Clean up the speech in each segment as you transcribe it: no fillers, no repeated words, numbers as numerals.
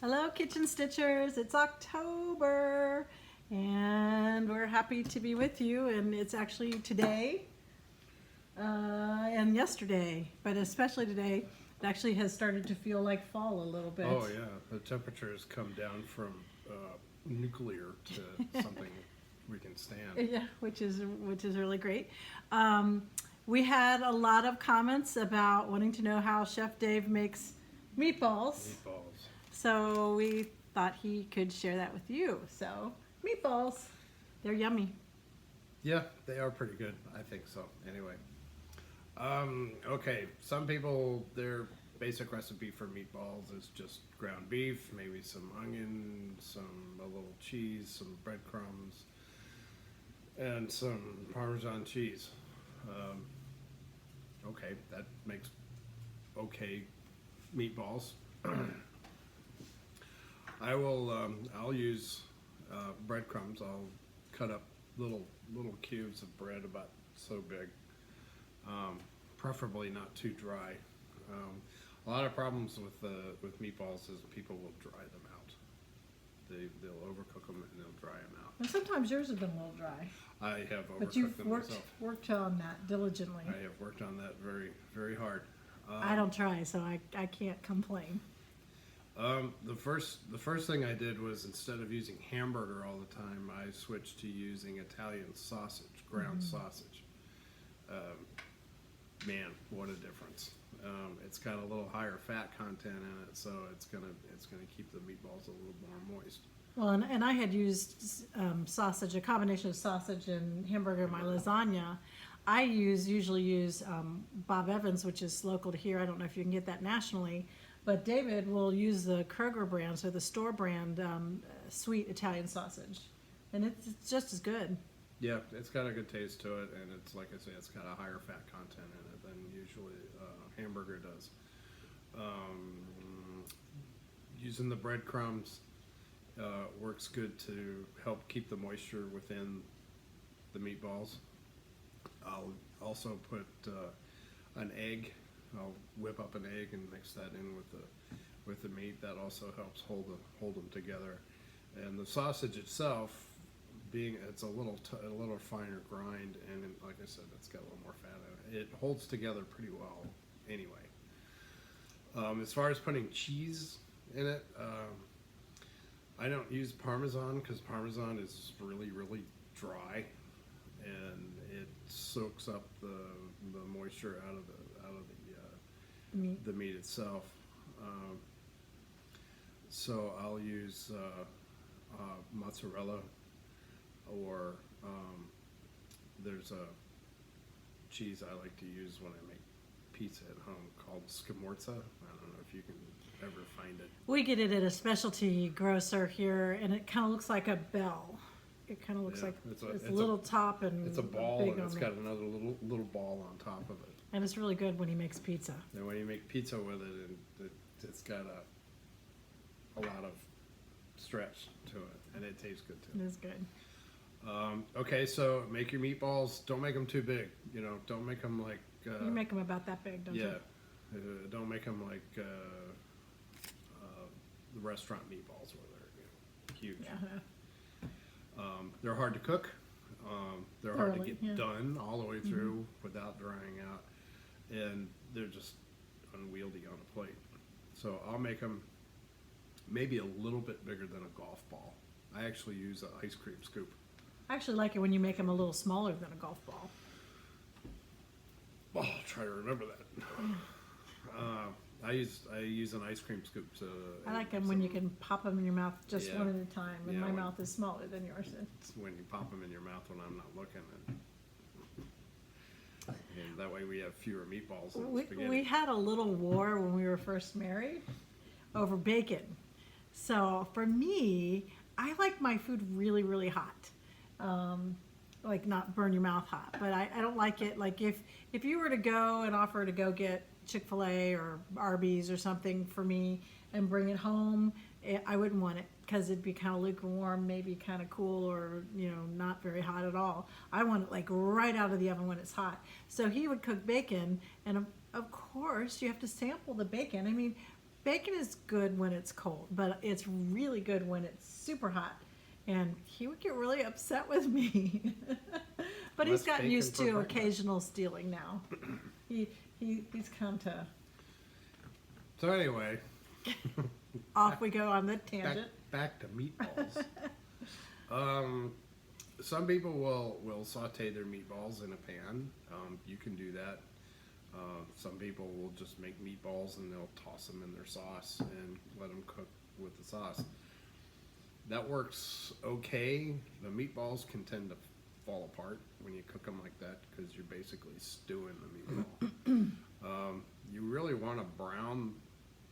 Hello, Kitchen Stitchers. It's October, and we're happy to be with you. And it's actually today and yesterday, but especially today. It actually has started to feel like fall a little bit. Oh yeah, the temperatures come down from nuclear to something we can stand. Yeah, which is really great. We had a lot of comments about wanting to know how Chef Dave makes meatballs. Meatballs. So we thought he could share that with you. So meatballs, they're yummy. Yeah, they are pretty good. I think so. Anyway, okay. Some people, their basic recipe for meatballs is just ground beef, maybe some onion, a little cheese, some breadcrumbs, and some Parmesan cheese. Okay, that makes okay meatballs. I'll use breadcrumbs. I'll cut up little cubes of bread about so big, preferably not too dry. A lot of problems with meatballs is people will dry them out. They'll overcook them and they'll dry them out. And sometimes yours have been a little dry. I have But overcooked you've them myself. worked on that diligently. I have worked on that very, very hard. I don't try, so I can't complain. The first thing I did was, instead of using hamburger all the time, I switched to using Italian sausage, ground sausage. Man, what a difference! It's got a little higher fat content in it, so it's gonna keep the meatballs a little more moist. Well, and I had used sausage, a combination of sausage and hamburger in my lasagna. I usually use Bob Evans, which is local to here. I don't know if you can get that nationally, but David will use the Kroger brand, so the store brand sweet Italian sausage, and it's just as good. Yeah, it's got a good taste to it, and it's, like I say, it's got a higher fat content in it than usually hamburger does. Using the breadcrumbs works good to help keep the moisture within the meatballs. I'll also put an egg. I'll whip up an egg and mix that in with the meat. That also helps hold them together. And the sausage itself, it's a little finer grind, and like I said, it's got a little more fat in it. It holds together pretty well anyway. As far as putting cheese in it, I don't use Parmesan because Parmesan is really dry, and it soaks up the moisture out of the meat itself. So I'll use mozzarella, or there's a cheese I like to use when I make pizza at home called Scamorza. I don't know if you can ever find it. We get it at a specialty grocer here, and it kind of looks like a bell. It kind of looks like it's a little top and it's a ball, big and it's on got it. another little ball on top of it. And it's really good when he makes pizza. And when you make pizza with it, it's got a lot of stretch to it, and it tastes good too. It is good. Okay, so make your meatballs. Don't make them too big. Don't make them like. You make them about that big, don't you? Yeah. Don't make them like the restaurant meatballs where they're huge. Yeah. They're hard to cook. They're hard to get yeah. done all the way through without drying out, and they're just unwieldy on a plate. So I'll make them maybe a little bit bigger than a golf ball. I actually use an ice cream scoop. I actually like it when you make them a little smaller than a golf ball. Oh, I'll try to remember that. I use an ice cream scoop. I like them when you can pop them in your mouth just Yeah. one at a time, and Yeah, my when- mouth is smaller than yours. It's when you pop them in your mouth when I'm not looking, and that way we have fewer meatballs than spaghetti. We had a little war when we were first married over bacon. So for me, I like my food really hot. Like not burn your mouth hot, but I don't like it. Like if you were to go and offer to go get Chick-fil-A or Arby's or something for me and bring it home, I wouldn't want it because it'd be kind of lukewarm, maybe kind of cool, or not very hot at all. I want it like right out of the oven when it's hot. So he would cook bacon, and of course you have to sample the bacon. I mean, Bacon is good when it's cold, but it's really good when it's super hot. And he would get really upset with me. But he's Less gotten bacon used for to breakfast. occasional stealing now. He's come to. So anyway, Off we go on the tangent. back to meatballs. Some people will saute their meatballs in a pan. You can do that. Some people will just make meatballs and they'll toss them in their sauce and let them cook with the sauce. That works okay. The meatballs can tend to fall apart when you cook them like that because you're basically stewing the meatball. You really want to brown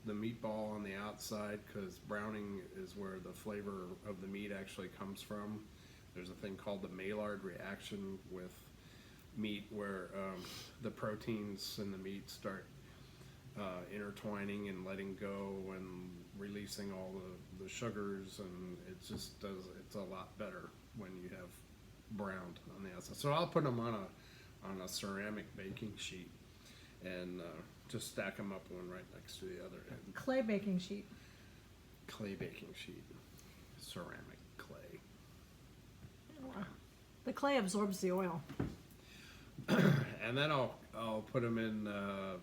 the meatball on the outside because browning is where the flavor of the meat actually comes from. There's a thing called the Maillard reaction with meat where the proteins in the meat start intertwining and letting go and releasing all the sugars, and it just does, it's a lot better when you have browned on the outside. So I'll put them on a ceramic baking sheet and just stack them up one right next to the other. And Clay baking sheet. clay baking sheet, ceramic clay. The clay absorbs the oil. And then I'll put them in a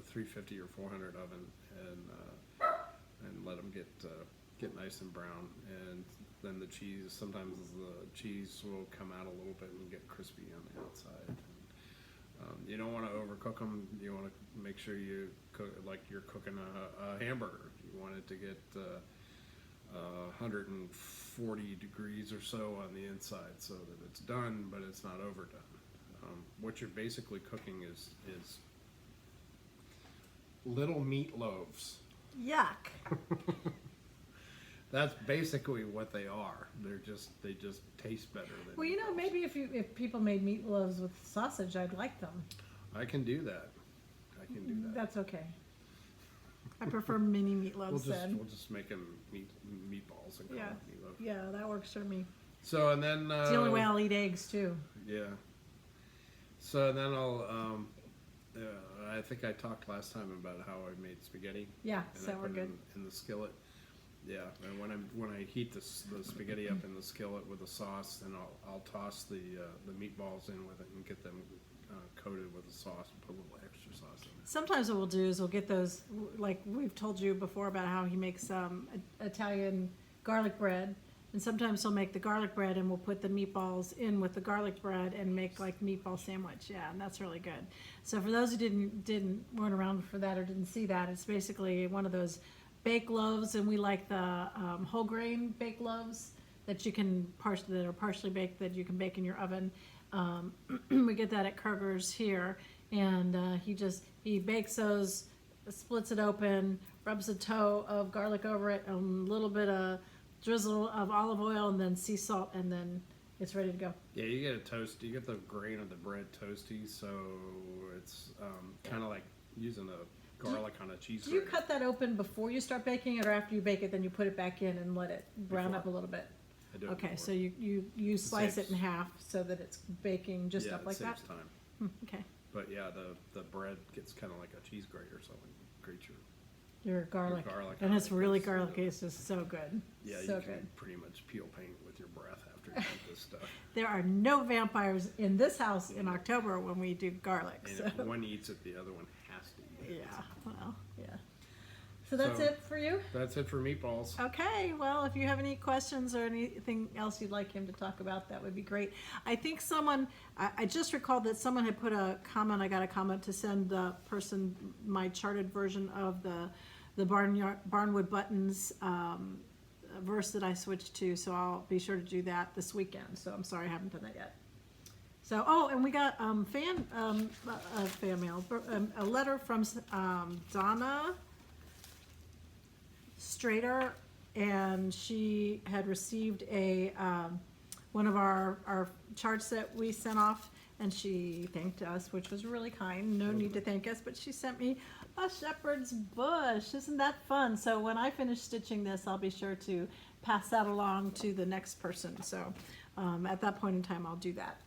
350 or 400 oven and let them get nice and brown. And then the cheese, sometimes the cheese will come out a little bit and get crispy on the outside. And, you don't want to overcook them. You want to make sure you cook like you're cooking a hamburger. You want it to get 140 degrees or so on the inside so that it's done, but it's not overdone. What you're basically cooking is little meat loaves. Yuck. That's basically what they are. They just taste better than. Well, you know, meatballs. maybe if people made meatloaves with sausage, I'd like them. I can do that. I can do that. That's okay. I prefer mini meatloaves then. We'll just make them meatballs and call Yeah. it meatloaf. Yeah, that works for me. So and then It's the only way I'll eat eggs too. yeah. So then I'll I think I talked last time about how I made spaghetti. Yeah, And so I we're put it good. in the skillet. Yeah, and when I heat the spaghetti up in the skillet with the sauce, then I'll toss the meatballs in with it and get them coated with the sauce and put a little extra sauce in it. Sometimes what we'll do is we'll get those, like we've told you before about how he makes Italian garlic bread. And sometimes he'll make the garlic bread and we'll put the meatballs in with the garlic bread and make like meatball sandwich. Yeah, and that's really good. So for those who weren't around for that or didn't see that, it's basically one of those baked loaves, and we like the whole grain baked loaves that you can that are partially baked that you can bake in your oven. We get that at Kroger's here, and he bakes those, splits it open, rubs a toe of garlic over it, a little bit of drizzle of olive oil, and then sea salt, and then it's ready to go. Yeah, you get a toast. You get the grain of the bread toasty, so it's kind of like using a garlic on a cheese. Do you grater. cut that open before you start baking it, or after you bake it, then you put it back in and let it brown up a little bit? I do it Okay, before. so you slice it saves- in half so that it's baking just yeah, up like it saves that? time. Okay. But yeah, the bread gets kind of like a cheese grater, so it grates Your garlic. garlic And on it's it, really it's, garlicky. It's just so good. Yeah, so you can good. pretty much peel paint with your breath after you eat this stuff. There are no vampires in this house in October when we do garlic. And So. if one eats it, the other one has to eat it. Yeah, well, yeah. So that's So- it for you? That's it for meatballs. Okay, well, if you have any questions or anything else you'd like him to talk about, that would be great. I think I just recalled that someone had put a comment, I got a comment to send the person my charted version of the Barnwood Buttons verse that I switched to, so I'll be sure to do that this weekend. So I'm sorry I haven't done that yet. So, and we got fan mail, a letter from Donna Strader, and she had received one of our charts that we sent off, and she thanked us, which was really kind. No need to thank us, but she sent me a shepherd's bush. Isn't that fun? So when I finish stitching this, I'll be sure to pass that along to the next person. So at that point in time, I'll do that.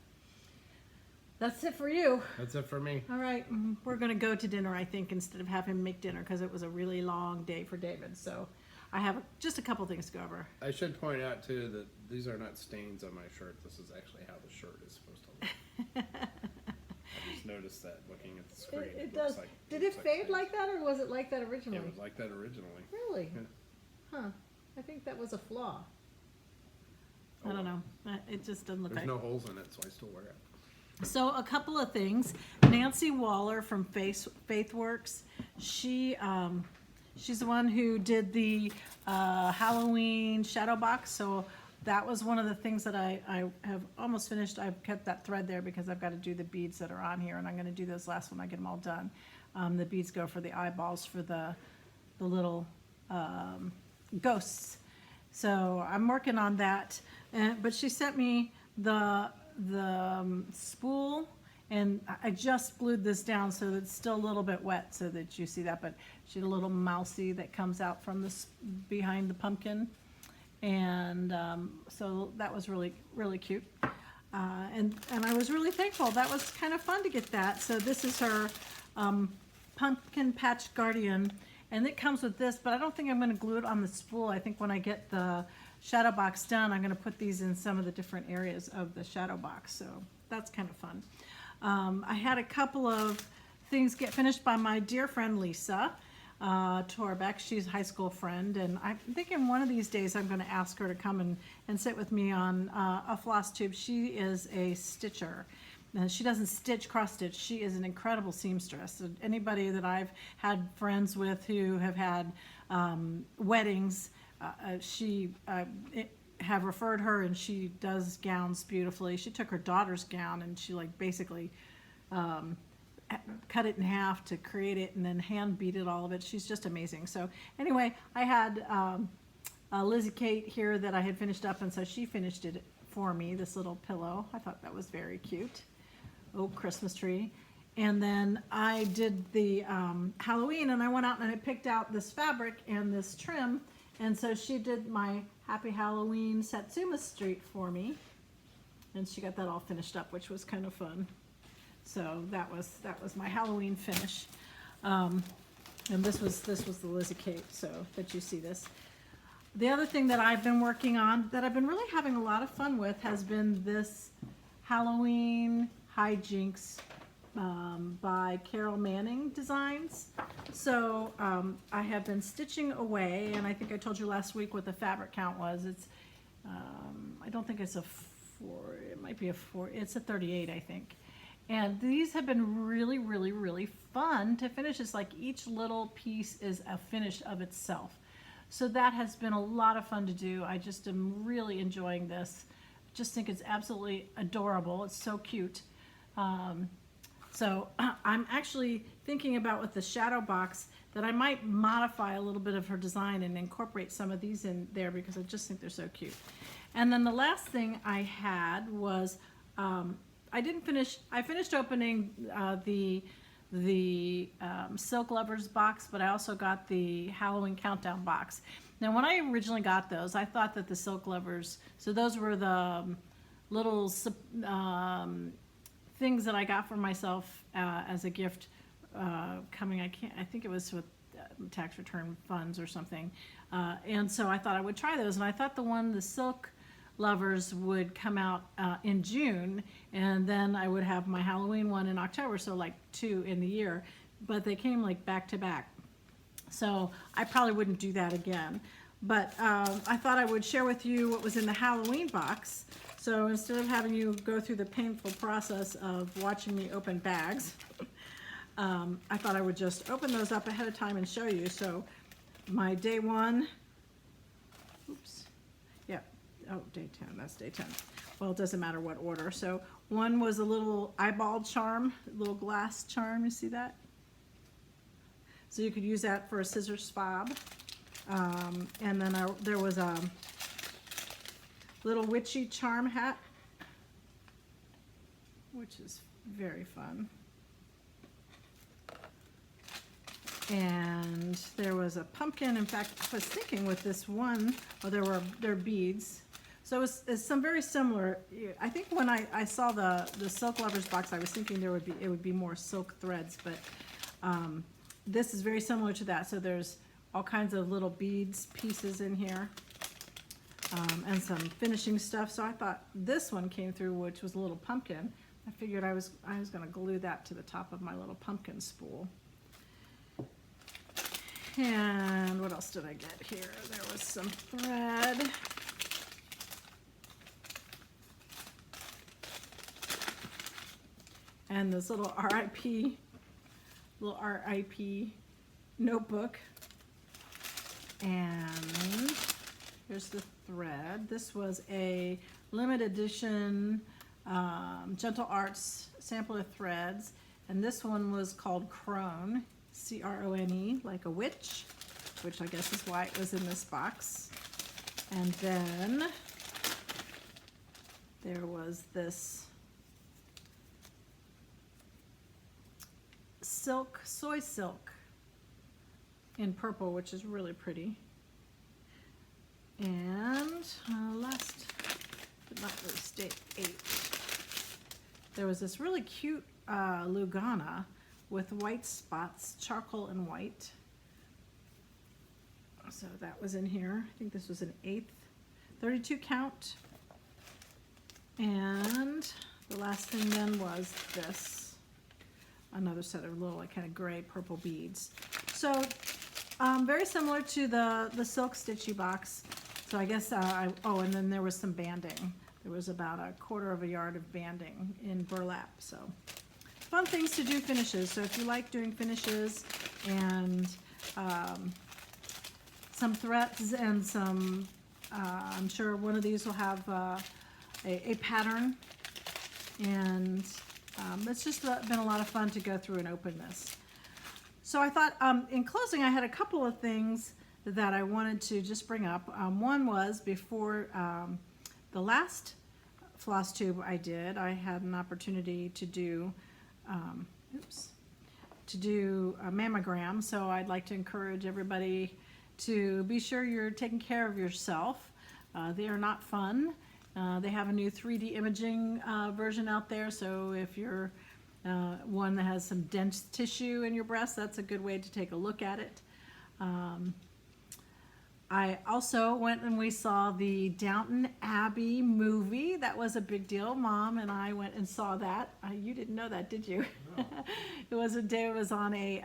That's it for you. That's it for me. All right, we're gonna go to dinner, I think, instead of have him make dinner because it was a really long day for David. So I have just a couple things to go over. I should point out too that these are not stains on my shirt. This is actually how the shirt is supposed to look. I just noticed that looking at the screen. It looks does. like- Did looks it like fade stains. like that, or was it like that originally? It was like that originally. Really? Yeah. Huh. I think that was a flaw. I Oh, don't know. It just doesn't look There's right. no holes in it, so I still wear it. So a couple of things. Nancy Waller from Faithworks, she's the one who did the Halloween shadow box. So that was one of the things that I have almost finished. I've kept that thread there because I've got to do the beads that are on here, and I'm going to do those last when I get them all done. The beads go for the eyeballs for the little ghosts. So I'm working on that. But she sent me the spool, and I just glued this down so that it's still a little bit wet so that you see that. But she had a little mousey that comes out from behind the pumpkin, and so that was really, really cute. And I was really thankful. That was kind of fun to get that. So this is her Pumpkin Patch Guardian, and it comes with this, but I don't think I'm going to glue it on the spool. I think when I get the shadow box done, I'm going to put these in some of the different areas of the shadow box, so that's kind of fun. I had a couple of things get finished by my dear friend Lisa Torbeck. She's a high school friend, and I'm thinking one of these days I'm going to ask her to come and sit with me on a Flosstube. She is a stitcher. She doesn't stitch cross stitch. She is an incredible seamstress. And anybody that I've had friends with who have had weddings, have referred her, and she does gowns beautifully. She took her daughter's gown and she basically cut it in half to create it and then hand beaded all of it. She's just amazing. So anyway, I had Lizzie Kate here that I had finished up, and so she finished it for me, this little pillow. I thought that was very cute. Oh, Christmas tree. And then I did the Halloween, and I went out and I picked out this fabric and this trim, and so she did my Happy Halloween Satsuma Street for me, and she got that all finished up, which was kind of fun. So that was my Halloween finish, and this was the Lizzie Kate, so that you see this. The other thing that I've been working on that I've been really having a lot of fun with has been this Halloween Hijinks by Carol Manning Designs. So I have been stitching away, and I think I told you last week what the fabric count was. It's I don't think it's a 4, it might be a 4, it's a 38, I think. And these have been really, really, really fun to finish. It's like each little piece is a finish of itself. So that has been a lot of fun to do. I just am really enjoying this. Just think it's absolutely adorable. It's so cute. So I'm actually thinking about with the shadow box that I might modify a little bit of her design and incorporate some of these in there because I just think they're so cute. And then the last thing I had was I finished opening the Silk Lovers box, but I also got the Halloween Countdown box. Now, when I originally got those, I thought that the Silk Lovers, so those were the little things that I got for myself as a gift coming, I think it was with tax return funds or something. And so I thought I would try those, and I thought the Silk Lovers would come out in June, and then I would have my Halloween one in October, so like 2 in the year, but they came like back to back. So I probably wouldn't do that again. But I thought I would share with you what was in the Halloween box. So instead of having you go through the painful process of watching me open bags, I thought I would just open those up ahead of time and show you. So my day 1, oops, yeah, oh, day 10, that's day 10. Well, it doesn't matter what order. So one was a little eyeball charm, little glass charm, you see that? So you could use that for a scissors fob. And then there was a little witchy charm hat, which is very fun. And there was a pumpkin. In fact, I was thinking with this one, well, there are beads, So it's some very similar. I think when I saw the Silk Lovers box, I was thinking it would be more silk threads, but this is very similar to that. So there's all kinds of little beads pieces in here, and some finishing stuff. So I thought this one came through, which was a little pumpkin. I figured I was going to glue that to the top of my little pumpkin spool. And what else did I get here? There was some thread. And this little RIP notebook. And here's the thread. This was a limited edition Gentle Arts sampler threads. And this one was called Crone, C-R-O-N-E, like a witch, which I guess is why it was in this box. And then there was this soy silk in purple, which is really pretty. And last but not least, day 8, there was this really cute Lugana with white spots, charcoal and white. So that was in here. I think this was an 1/8, 32 count. And the last thing then was this, another set of little like kind of gray purple beads. So very similar to the silk stitchy box. So I guess, oh, and then there was some banding. There was about 1/4 yard of banding in burlap. So fun things to do finishes. So if you like doing finishes and some threads and some, I'm sure one of these will have a pattern. And it's just been a lot of fun to go through and open this. So I thought in closing I had a couple of things that I wanted to just bring up. One was before the last Flosstube I did, I had an opportunity to do a mammogram. So I'd like to encourage everybody to be sure you're taking care of yourself. They are not fun. They have a new 3D imaging version out there, so if you're one that has some dense tissue in your breast, that's a good way to take a look at it. I also went and we saw the Downton Abbey movie. That was a big deal. Mom and I went and saw that. You didn't know that, did you? No. It was on a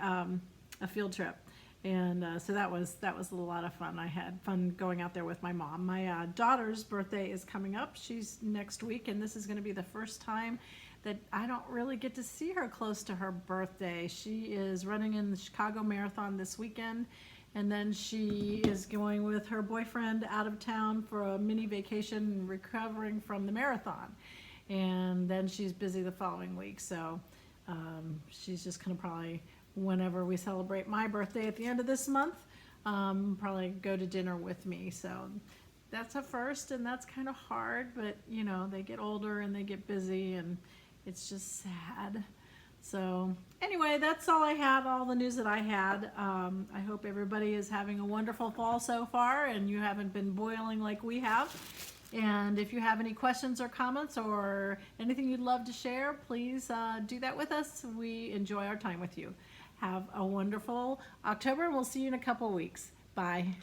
field trip. And so that was a lot of fun. I had fun going out there with my mom. My daughter's birthday is coming up. She's next week, and this is going to be the first time that I don't really get to see her close to her birthday. She is running in the Chicago Marathon this weekend, and then she is going with her boyfriend out of town for a mini vacation, recovering from the marathon. And then she's busy the following week, so she's just going to probably, whenever we celebrate my birthday at the end of this month, probably go to dinner with me. So that's a first, and that's kind of hard, but you know, they get older and they get busy, and it's just sad. So anyway, that's all I had, all the news that I had. I hope everybody is having a wonderful fall so far, and you haven't been boiling like we have. And if you have any questions or comments or anything you'd love to share, please do that with us. We enjoy our time with you. Have a wonderful October, and we'll see you in a couple weeks. Bye.